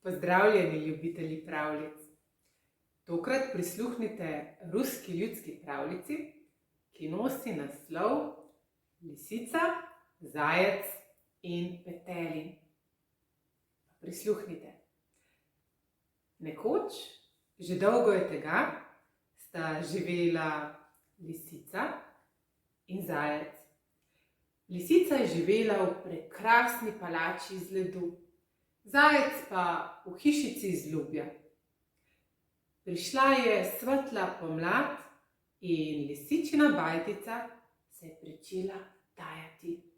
Pozdravljeni, ljubitelji pravljic. Tokrat prisluhnite ruski ljudski pravljici, ki nosi naslov Lisica, zajec in petelin. Prisluhnite. Nekoč, že dolgo je tega, sta živela lisica in zajec. Lisica je živela v prekrasni palači iz ledu, zajec pa v hišici iz lubja. Prišla je svetla pomlad in lisičina bajtica se je pričela tajati.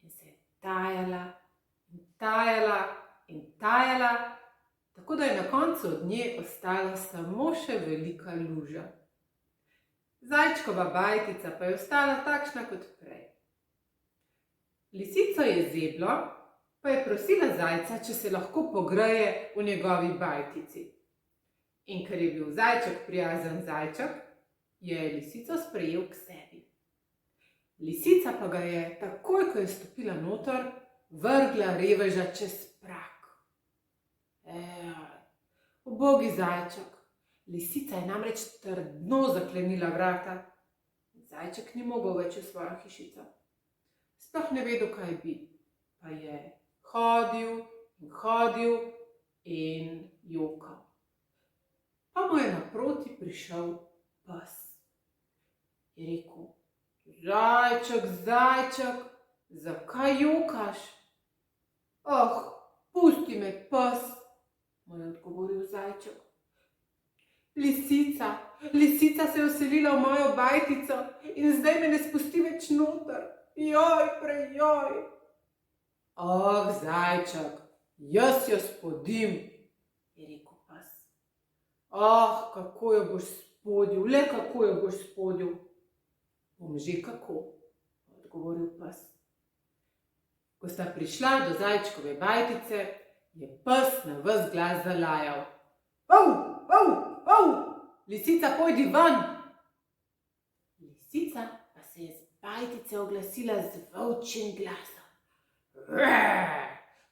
In se je tajala in tajala in tajala, tako da je na koncu od nje ostala samo še velika luža. Zajčkova bajtica pa je ostala takšna kot prej. Lisico je zeblo, pa je prosila zajca, če se lahko pogreje v njegovi bajtici. In ker je bil zajček prijazen zajček, je lisico sprejel k sebi. Lisica pa ga je, takoj ko je stopila noter, vrgla reveža čez prag. Ubogi zajček, lisica je namreč trdno zaklenila vrata. Zajček ni mogel več v svojo hišico. Sploh ne vedel, kaj bi, pa je hodil in hodil in jokal. Pa mu je naproti prišel pes. Je rekel: Zajček, zajček, zakaj jokaš? Oh, pusti me, pes, mu je odgovoril zajček. Lisica se je vselila v mojo bajtico in zdaj me ne spusti več noter. Joj, prejoj. Oh, zajček, jaz jo spodim, je rekel pes. Oh, kako jo boš spodil, le kako jo boš spodil. Bom že kako, je odgovoril pes. Ko sta prišla do zajčkove bajtice, je pes na ves glas zalajal. Au, au, au, lisica, pojdi ven. Lisica pa se je z bajtice oglasila z volčjim glasom.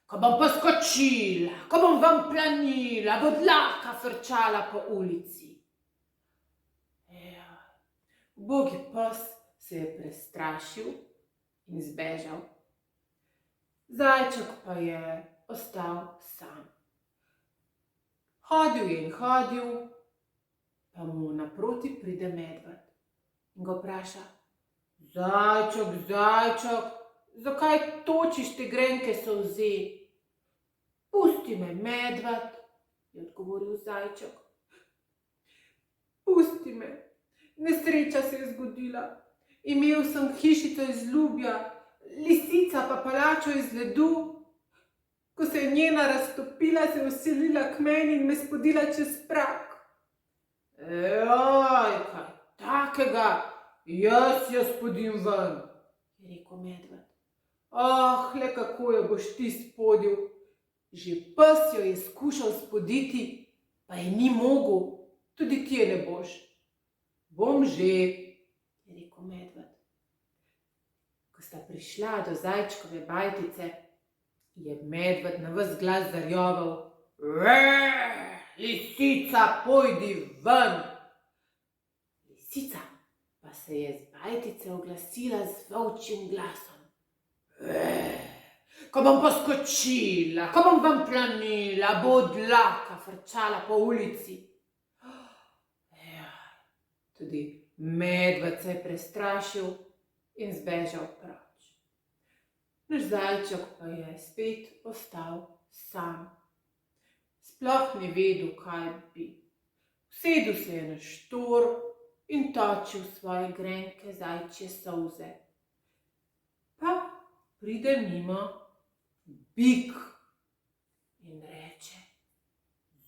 Ko bom poskočila, ko bom ven planila, bo dlaka frčala po ulici. Ubogi pes se je prestrašil in zbežal. Zajček pa je ostal sam. Hodil je in hodil, pa mu naproti pride medved in ga vpraša: Zajček, zajček, zakaj točiš te grenke solze? Pusti me, medved, je odgovoril zajček. Pusti me, nesreča se je zgodila. Imel sem hišico iz lubja, lisica pa palačo iz ledu. Ko se je njena raztopila, se je vselila k meni in me spodila čez prag. Joj, kaj takega, jaz jo spodim ven, je rekel medved. Oh, le kako jo boš ti spodil. Že pes jo je skušal spoditi, pa je ni mogel, tudi ti je ne boš. Bom že, je rekel medved. Ko sta prišla do zajčkove bajtice, je medved na ves glas zarjoval: Lisica, pojdi ven. Lisica pa se je z bajtice oglasila z volčjim glasom. Ko bom poskočila, ko bom ven planila, bo dlaka frčala po ulici. Tudi medved se je prestrašil in zbežal proč. Naš zajček pa je spet ostal sam. Sploh ni vedel, kaj bi. Usedel se je na štor in točil svoje grenke zajčje solze. Pa pride mimo bik in reče: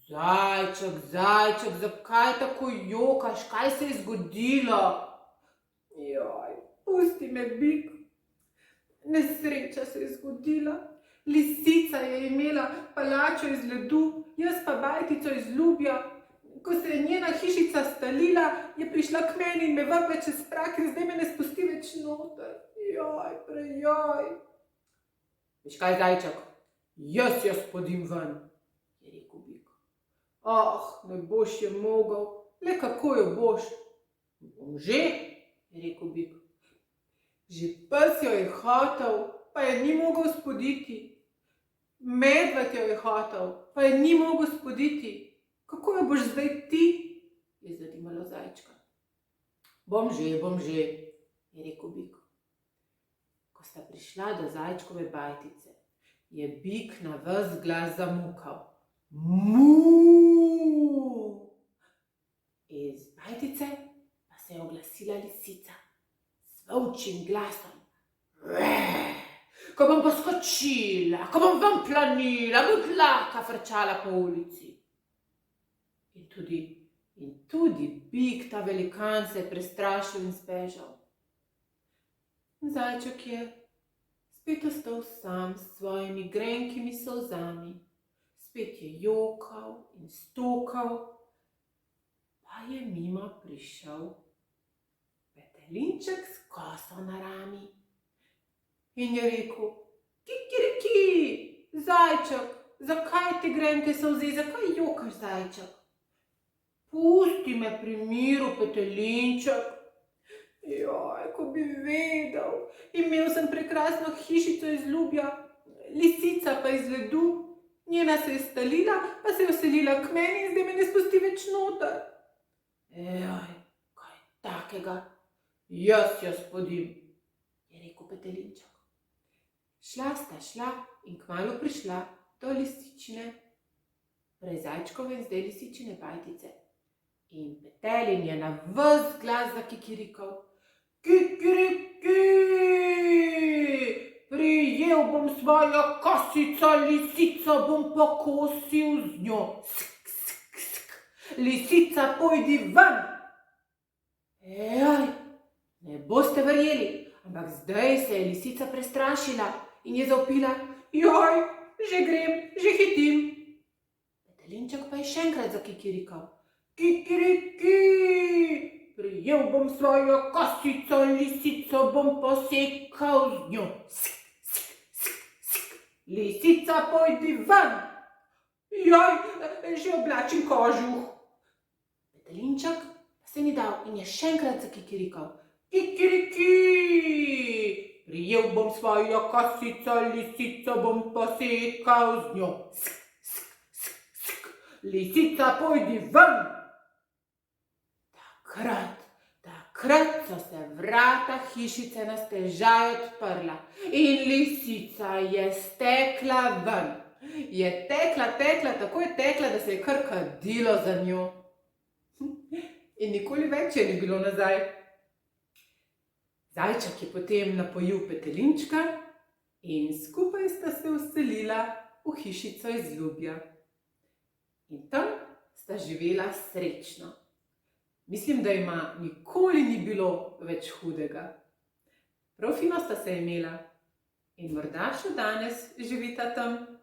Zajček, zajček, zakaj tako jokaš, kaj se je zgodilo? Joj, pusti me, bik. Nesreča se je zgodila. Lisica je imela palačo iz ledu, jaz pa bajtico iz lubja. Ko se je njena hišica stalila, je prišla k meni in me vrgla čez prag in zdaj me ne spusti več noter. Joj, prejoj. Veš kaj, zajček, jaz jo spodim ven, je Ah, ne boš je mogel, le kako jo boš? Bom že, je rekel bik. Že pes jo je hotel, pa je ni mogel spoditi. Medved jo je hotel, pa je ni mogel spoditi. Kako jo boš zdaj ti? Je zadimalo zajčka. Bom že, je rekel bik. Ko sta prišla do zajčkove bajtice, je bik na ves glas zamukal. Mu! Iz bajtice pa se je oglasila lisica s volčjim glasom. Ko bom poskočila, ko bom ven planila, bo dlaka frčala po ulici. In tudi bik, ta velikan, se je prestrašil in zbežal. Zajček je spet ostal sam s svojimi grenkimi solzami. Spet je jokal in stokal, pa je mimo prišel petelinček s koso na rami. In je rekel, kikiriki, zajček, zakaj te grenke solze, zakaj jokaš, zajček? Pusti me pri miru, petelinček. Joj, ko bi vedel, imel sem prekrasno hišico iz lubja, lisica pa iz ledu. Njena se je stalila, pa se je vselila k meni in zdaj me ne spusti več noter. Joj, kaj takega? Jaz jo spodim, je rekel petelinček. Šla in kmalu prišla do lisičine, prej zajčkove in zdaj lisičine bajtice. In petelin je na ves glas zakikirikal. Kikiriki! Prijel bom svojo kosico, lisico bom pokosil z njo. Sk, sk, sk. Lisica, pojdi ven! Ejaj, ne boste verjeli, ampak zdaj se je lisica prestrašila in je zavpila. Joj, že grem, že hitim. Petelinček pa je še enkrat zakikirikal. Kikiriki! Prijel bom svojo kosico, lisico bom posekal z njo. Sk, sk, sk, sk. Lisica, pojdi ven! Joj, že oblačim kožuh. Petelinček pa se ni dal in je še enkrat zakikirikal. Kikiriki! Prijel bom svojo kosico, lisico bom posekal z njo. Sk, sk, sk, sk. Lisica, pojdi ven! Takrat so se vrata hišice na stežaj odprla in lisica je stekla ven. Je tekla, tako je tekla, da se je kar kadilo za njo. In nikoli več je ni bilo nazaj. Zajček je potem napojil petelinčka in skupaj sta se vselila v hišico iz lubja. In tam sta živela srečno. Mislim, da jima nikoli ni bilo več hudega. Prav fino sta se imela in morda še danes živita tam.